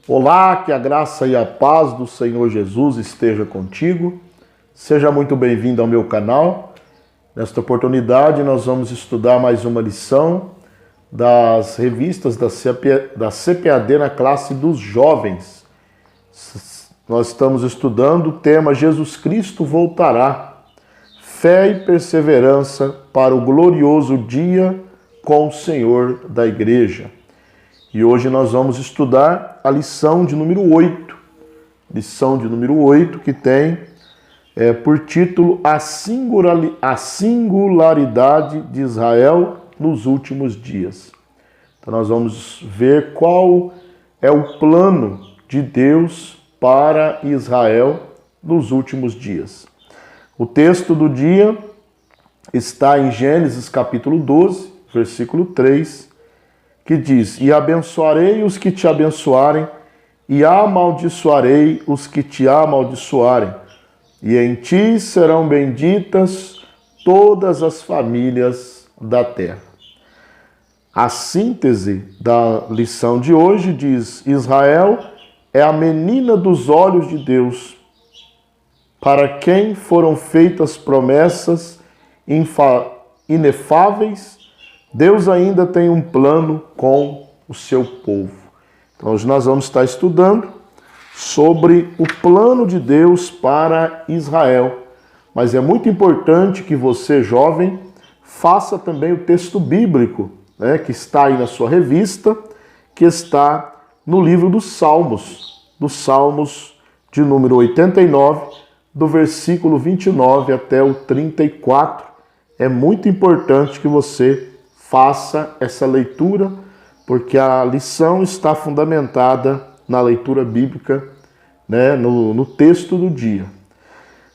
Olá, que a graça e a paz do Senhor Jesus esteja contigo. Seja muito bem-vindo ao meu canal. Nesta oportunidade nós vamos estudar mais uma lição das revistas da CPAD na classe dos jovens. Nós estamos estudando o tema Jesus Cristo voltará. Fé e perseverança para o glorioso dia com o Senhor da Igreja. E hoje nós vamos estudar a lição de número 8. Lição de número 8, que tem por título A Singularidade de Israel nos últimos dias. Então nós vamos ver qual é o plano de Deus para Israel nos últimos dias. O texto do dia está em Gênesis capítulo 12, versículo 3, que diz: E abençoarei os que te abençoarem, e amaldiçoarei os que te amaldiçoarem, e em ti serão benditas todas as famílias da terra. A síntese da lição de hoje diz: Israel é a menina dos olhos de Deus, para quem foram feitas promessas inefáveis. Deus ainda tem um plano com o seu povo. Então, hoje nós vamos estar estudando sobre o plano de Deus para Israel. Mas é muito importante que você, jovem, faça também o texto bíblico, que está aí na sua revista, que está no livro dos Salmos de número 89, do versículo 29 até o 34. É muito importante que você faça essa leitura, porque a lição está fundamentada na leitura bíblica, no texto do dia.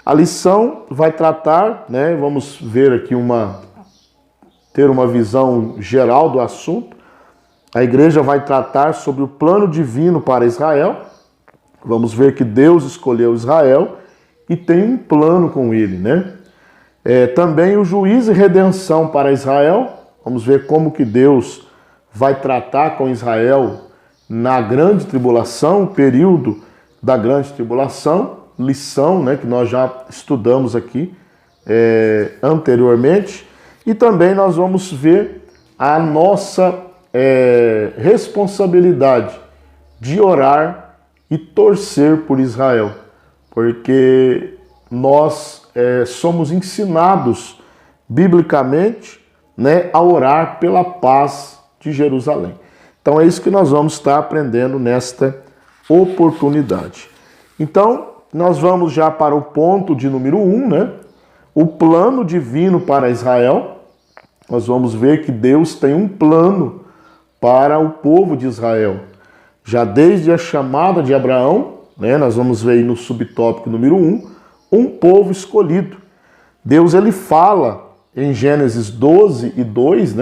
A lição vai tratar, vamos ver aqui ter uma visão geral do assunto. A igreja vai tratar sobre o plano divino para Israel. Vamos ver que Deus escolheu Israel e tem um plano com ele, também o juízo e redenção para Israel. Vamos ver como que Deus vai tratar com Israel na grande tribulação, o período da grande tribulação, lição que nós já estudamos aqui anteriormente. E também nós vamos ver a nossa responsabilidade de orar e torcer por Israel, porque nós somos ensinados biblicamente a orar pela paz de Jerusalém. Então é isso que nós vamos estar aprendendo nesta oportunidade. Então, nós vamos já para o ponto de número 1, o plano divino para Israel. Nós vamos ver que Deus tem um plano para o povo de Israel. Já desde a chamada de Abraão, nós vamos ver aí no subtópico número 1, um povo escolhido. Deus ele fala em Gênesis 12 e 2,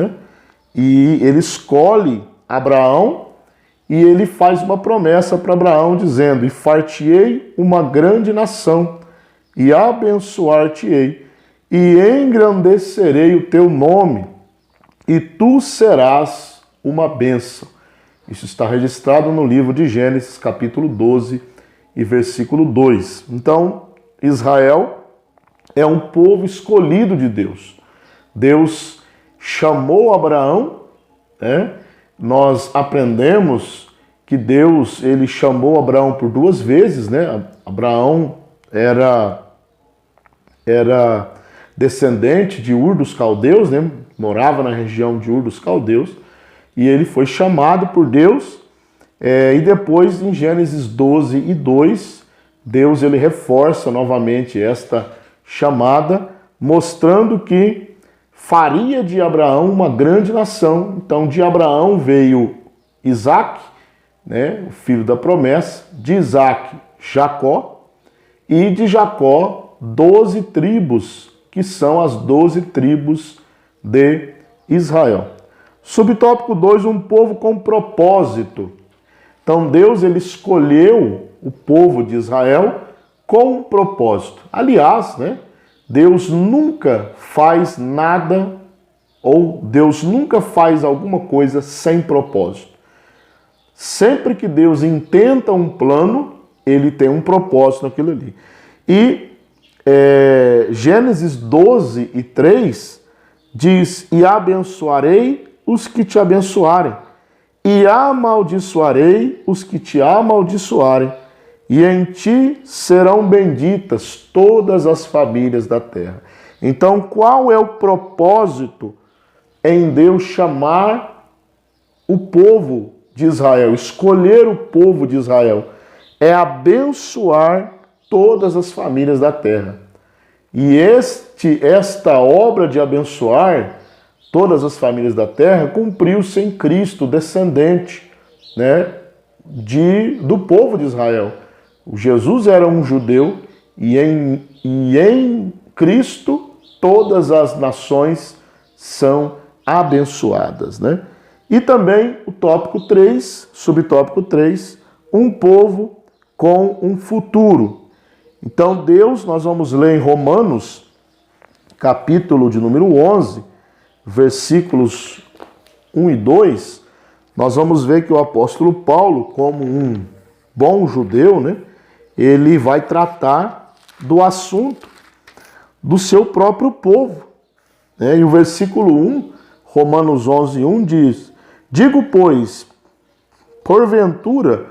e ele escolhe Abraão e ele faz uma promessa para Abraão dizendo: E far-te-ei uma grande nação, e abençoar-te-ei, e engrandecerei o teu nome, e tu serás uma bênção. Isso está registrado no livro de Gênesis, capítulo 12 e versículo 2. Então, Israel é um povo escolhido de Deus. Deus chamou Abraão, Nós aprendemos que Deus ele chamou Abraão por 2 vezes, Abraão era descendente de Ur dos Caldeus, morava na região de Ur dos Caldeus, e ele foi chamado por Deus, e depois em Gênesis 12 e 2, Deus ele reforça novamente esta chamada, mostrando que faria de Abraão uma grande nação. Então, de Abraão veio Isaac, o filho da promessa, de Isaac, Jacó, e de Jacó, 12 tribos, que são as 12 tribos de Israel. Subtópico 2, um povo com propósito. Então, Deus ele escolheu o povo de Israel com um propósito. Aliás, Deus nunca faz nada, ou Deus nunca faz alguma coisa sem propósito. Sempre que Deus intenta um plano, ele tem um propósito naquilo ali. E Gênesis 12 e 3 diz: e abençoarei os que te abençoarem, e amaldiçoarei os que te amaldiçoarem, e em ti serão benditas todas as famílias da terra. Então, qual é o propósito em Deus chamar o povo de Israel, escolher o povo de Israel? É abençoar todas as famílias da terra. E esta obra de abençoar todas as famílias da terra cumpriu-se em Cristo, descendente, né, do povo de Israel. O Jesus era um judeu e em Cristo todas as nações são abençoadas, né? E também o tópico 3, subtópico 3, um povo com um futuro. Então Deus, nós vamos ler em Romanos, capítulo de número 11, versículos 1 e 2, nós vamos ver que o apóstolo Paulo, como um bom judeu, né, ele vai tratar do assunto do seu próprio povo. E o versículo 1, Romanos 11, 1 diz: digo, pois, porventura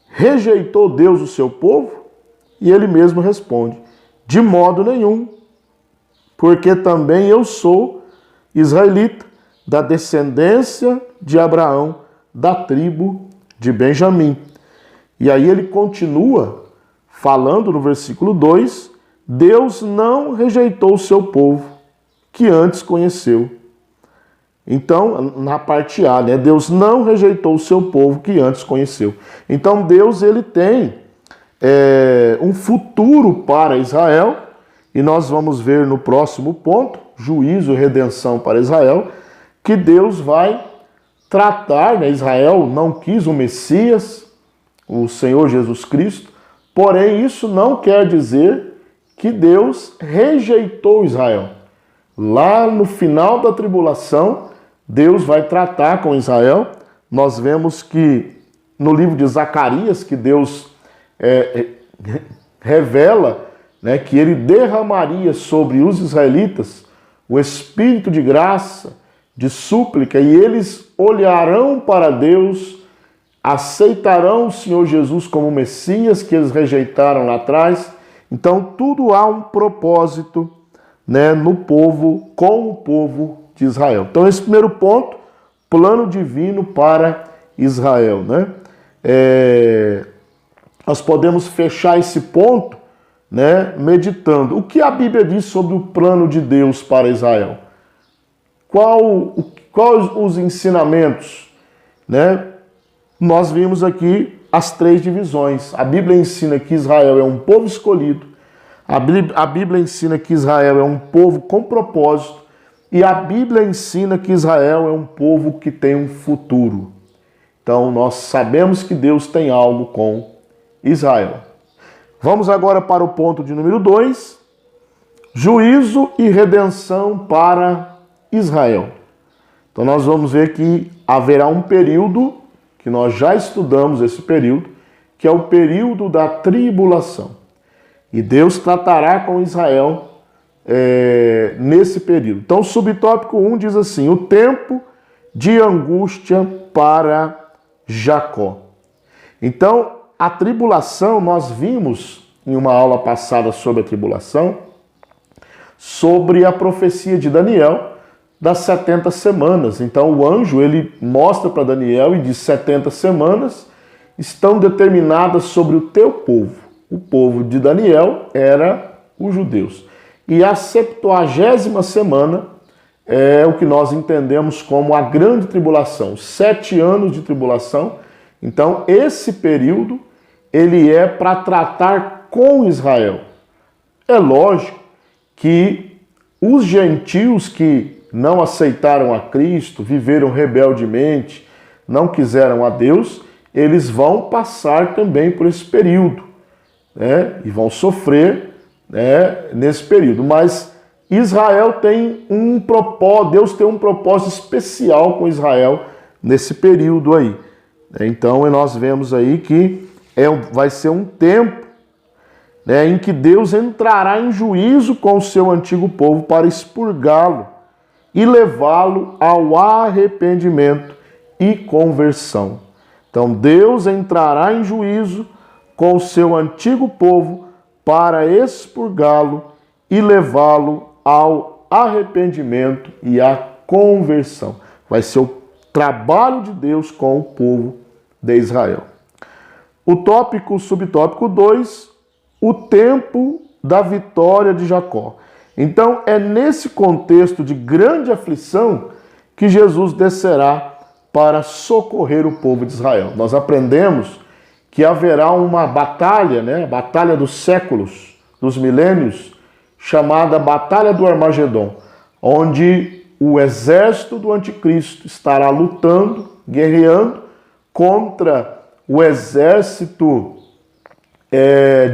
rejeitou Deus o seu povo? E ele mesmo responde: de modo nenhum, porque também eu sou israelita, da descendência de Abraão, da tribo de Benjamim. E aí ele continua falando no versículo 2, Deus não rejeitou o seu povo, que antes conheceu. Então, na parte A, né, Deus não rejeitou o seu povo que antes conheceu. Então Deus, ele tem um futuro para Israel, e nós vamos ver no próximo ponto, juízo e redenção para Israel, que Deus vai tratar, né? Israel não quis o Messias, o Senhor Jesus Cristo, porém isso não quer dizer que Deus rejeitou Israel. Lá no final da tribulação, Deus vai tratar com Israel. Nós vemos que no livro de Zacarias, que Deus revela, né, que ele derramaria sobre os israelitas o espírito de graça, de súplica, e eles olharão para Deus, aceitarão o Senhor Jesus como Messias, que eles rejeitaram lá atrás. Então tudo há um propósito, né, no povo, com o povo de Israel. Então esse primeiro ponto, plano divino para Israel, né? Nós podemos fechar esse ponto, né, meditando. O que a Bíblia diz sobre o plano de Deus para Israel? Quais os ensinamentos? Né? Nós vimos aqui as 3 divisões. A Bíblia ensina que Israel é um povo escolhido. A Bíblia ensina que Israel é um povo com propósito. E a Bíblia ensina que Israel é um povo que tem um futuro. Então nós sabemos que Deus tem algo com Israel. Vamos agora para o ponto de número 2, juízo e redenção para Israel. Então nós vamos ver que haverá um período, que nós já estudamos esse período, que é o período da tribulação. E Deus tratará com Israel nesse período. Então o subtópico 1 diz assim: o tempo de angústia para Jacó. Então, a tribulação, nós vimos em uma aula passada sobre a tribulação, sobre a profecia de Daniel das 70 semanas. Então o anjo, ele mostra para Daniel e diz: 70 semanas estão determinadas sobre o teu povo. O povo de Daniel era os judeus. E a 70ª semana é o que nós entendemos como a grande tribulação, 7 anos de tribulação. Então esse período, ele é para tratar com Israel. É lógico que os gentios que não aceitaram a Cristo, viveram rebeldemente, não quiseram a Deus, eles vão passar também por esse período, né? E vão sofrer, né, nesse período. Mas Israel tem um propósito, Deus tem um propósito especial com Israel nesse período aí. Então nós vemos aí que vai ser um tempo, né, em que Deus entrará em juízo com o seu antigo povo para expurgá-lo e levá-lo ao arrependimento e conversão. Então Deus entrará em juízo com o seu antigo povo para expurgá-lo e levá-lo ao arrependimento e à conversão. Vai ser o trabalho de Deus com o povo de Israel. O subtópico 2, o tempo da vitória de Jacó. Então é nesse contexto de grande aflição que Jesus descerá para socorrer o povo de Israel. Nós aprendemos que haverá uma batalha, né, a batalha dos séculos, dos milênios, chamada Batalha do Armagedon, onde o exército do anticristo estará lutando, guerreando contra o exército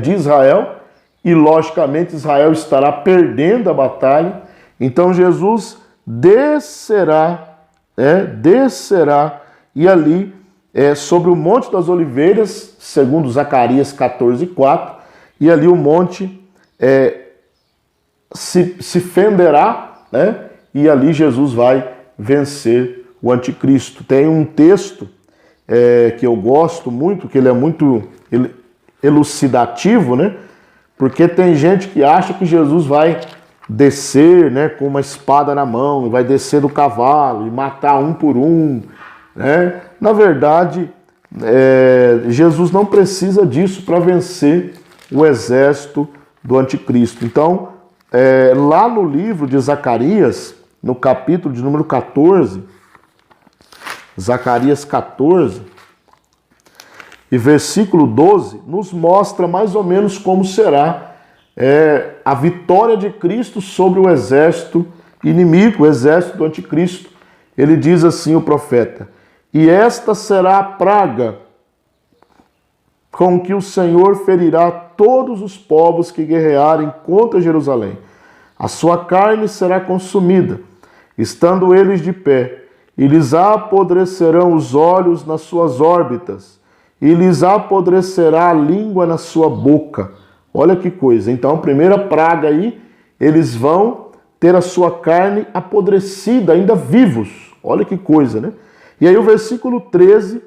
de Israel, e logicamente Israel estará perdendo a batalha. Então Jesus descerá e ali sobre o Monte das Oliveiras, segundo Zacarias 14:4, e ali o monte se fenderá, né? E ali Jesus vai vencer o anticristo. Tem um texto que eu gosto muito, que ele é muito elucidativo, né? Porque tem gente que acha que Jesus vai descer, né, com uma espada na mão, vai descer do cavalo e matar um por um, né? Na verdade, Jesus não precisa disso para vencer o exército do anticristo. Então, lá no livro de Zacarias, no capítulo de número 14, Zacarias 14, e versículo 12, nos mostra mais ou menos como será a vitória de Cristo sobre o exército inimigo, o exército do anticristo. Ele diz assim, o profeta: e esta será a praga com que o Senhor ferirá todos os povos que guerrearem contra Jerusalém. A sua carne será consumida, estando eles de pé, e lhes apodrecerão os olhos nas suas órbitas, e lhes apodrecerá a língua na sua boca. Olha que coisa. Então, a primeira praga aí, eles vão ter a sua carne apodrecida, ainda vivos. Olha que coisa, né? E aí o versículo 13,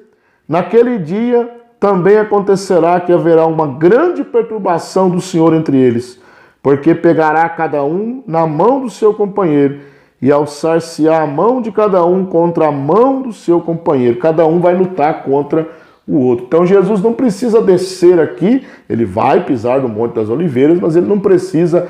naquele dia também acontecerá que haverá uma grande perturbação do Senhor entre eles, porque pegará cada um na mão do seu companheiro e alçar-se-á a mão de cada um contra a mão do seu companheiro. Cada um vai lutar contra o outro. Então Jesus não precisa descer aqui, ele vai pisar no Monte das Oliveiras, mas ele não precisa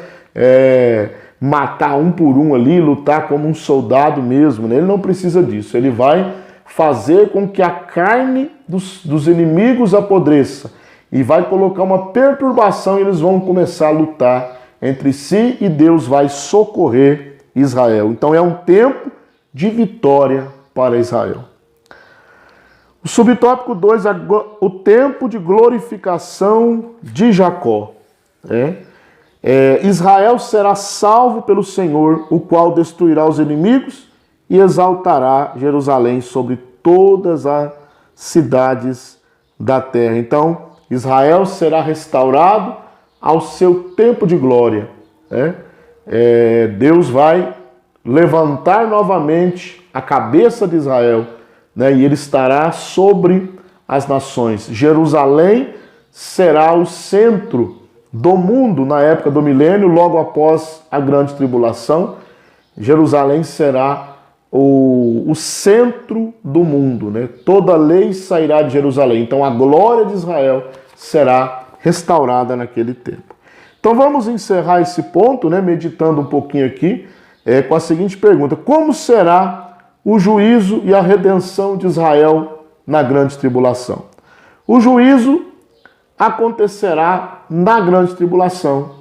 matar um por um ali, lutar como um soldado mesmo, né? Ele não precisa disso. Ele vai fazer com que a carne dos inimigos apodreça e vai colocar uma perturbação, e eles vão começar a lutar entre si e Deus vai socorrer Israel. Então é um tempo de vitória para Israel. O subtópico 2, o tempo de glorificação de Jacó. Israel será salvo pelo Senhor, o qual destruirá os inimigos e exaltará Jerusalém sobre todas as cidades da terra. Então, Israel será restaurado ao seu tempo de glória. Deus vai levantar novamente a cabeça de Israel, né? E ele estará sobre as nações. Jerusalém será o centro do mundo na época do milênio, logo após a grande tribulação. Jerusalém será o centro do mundo, né? Toda lei sairá de Jerusalém. Então a glória de Israel será restaurada naquele tempo. Então vamos encerrar esse ponto, né, meditando um pouquinho aqui, com a seguinte pergunta: como será o juízo e a redenção de Israel na grande tribulação? O juízo acontecerá na grande tribulação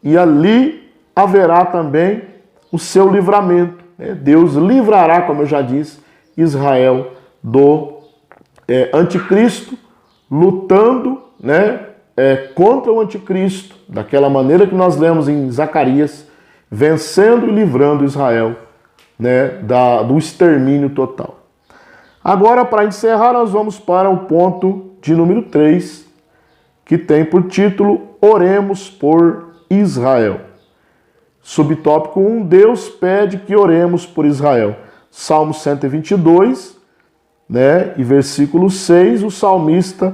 e ali haverá também o seu livramento. Deus livrará, como eu já disse, Israel do anticristo, lutando, né, contra o anticristo, daquela maneira que nós lemos em Zacarias, vencendo e livrando Israel, né, do extermínio total. Agora, para encerrar, nós vamos para o ponto de número 3, que tem por título Oremos por Israel. Subtópico 1, Deus pede que oremos por Israel. Salmo 122, né, e versículo 6, o salmista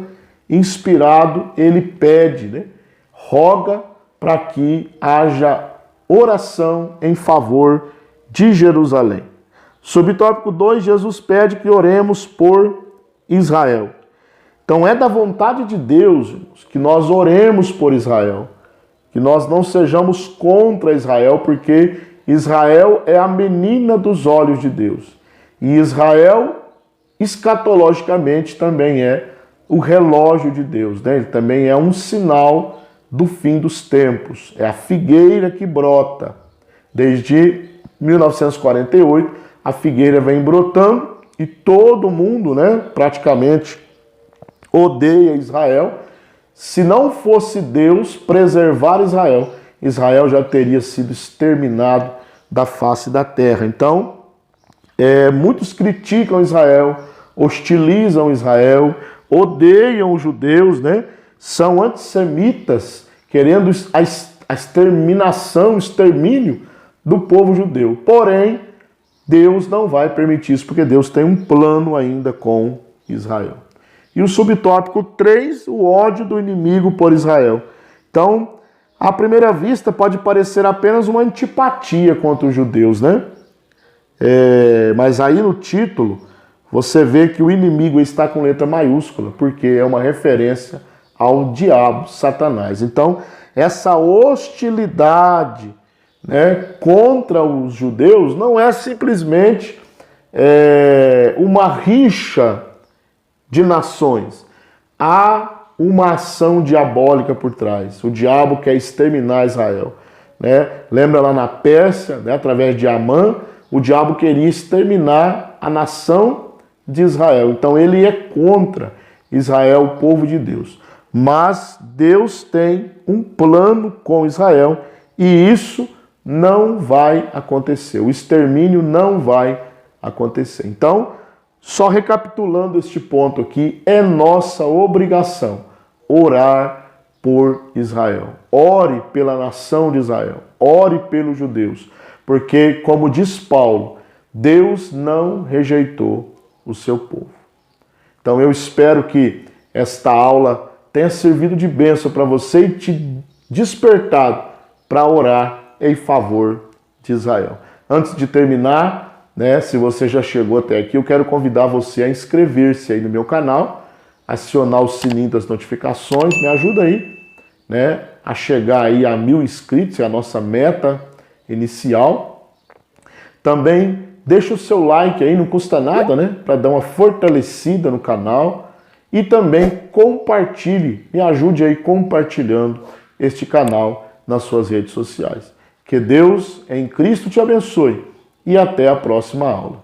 inspirado, ele pede, né, roga para que haja oração em favor de Jerusalém. Subtópico 2, Jesus pede que oremos por Israel. Então é da vontade de Deus, irmãos, que nós oremos por Israel, que nós não sejamos contra Israel, porque Israel é a menina dos olhos de Deus. E Israel, escatologicamente, também é o relógio de Deus, né? Ele também é um sinal do fim dos tempos. É a figueira que brota. Desde 1948, a figueira vem brotando e todo mundo, né, praticamente odeia Israel. Se não fosse Deus preservar Israel, Israel já teria sido exterminado da face da terra. Então, muitos criticam Israel, hostilizam Israel, odeiam os judeus, né? São antissemitas, querendo a extermínio do povo judeu. Porém, Deus não vai permitir isso, porque Deus tem um plano ainda com Israel. E o subtópico 3, o ódio do inimigo por Israel. Então, à primeira vista, pode parecer apenas uma antipatia contra os judeus, né? Mas aí no título, você vê que o inimigo está com letra maiúscula, porque é uma referência ao diabo, Satanás. Então, essa hostilidade, né, contra os judeus não é simplesmente uma rixa de nações. Há uma ação diabólica por trás. O diabo quer exterminar Israel, né? Lembra lá na Pérsia, né, através de Amã, o diabo queria exterminar a nação de Israel. Então ele é contra Israel, o povo de Deus. Mas Deus tem um plano com Israel e isso não vai acontecer. O extermínio não vai acontecer. Então, só recapitulando este ponto aqui, é nossa obrigação orar por Israel. Ore pela nação de Israel. Ore pelos judeus. Porque, como diz Paulo, Deus não rejeitou o seu povo. Então eu espero que esta aula tenha servido de bênção para você e te despertado para orar em favor de Israel. Antes de terminar, né, se você já chegou até aqui, eu quero convidar você a inscrever-se aí no meu canal, acionar o sininho das notificações, me ajuda aí, né, a chegar aí a 1000 inscritos, é a nossa meta inicial. Também deixa o seu like aí, não custa nada, né, para dar uma fortalecida no canal. E também compartilhe, me ajude aí compartilhando este canal nas suas redes sociais. Que Deus em Cristo te abençoe e até a próxima aula.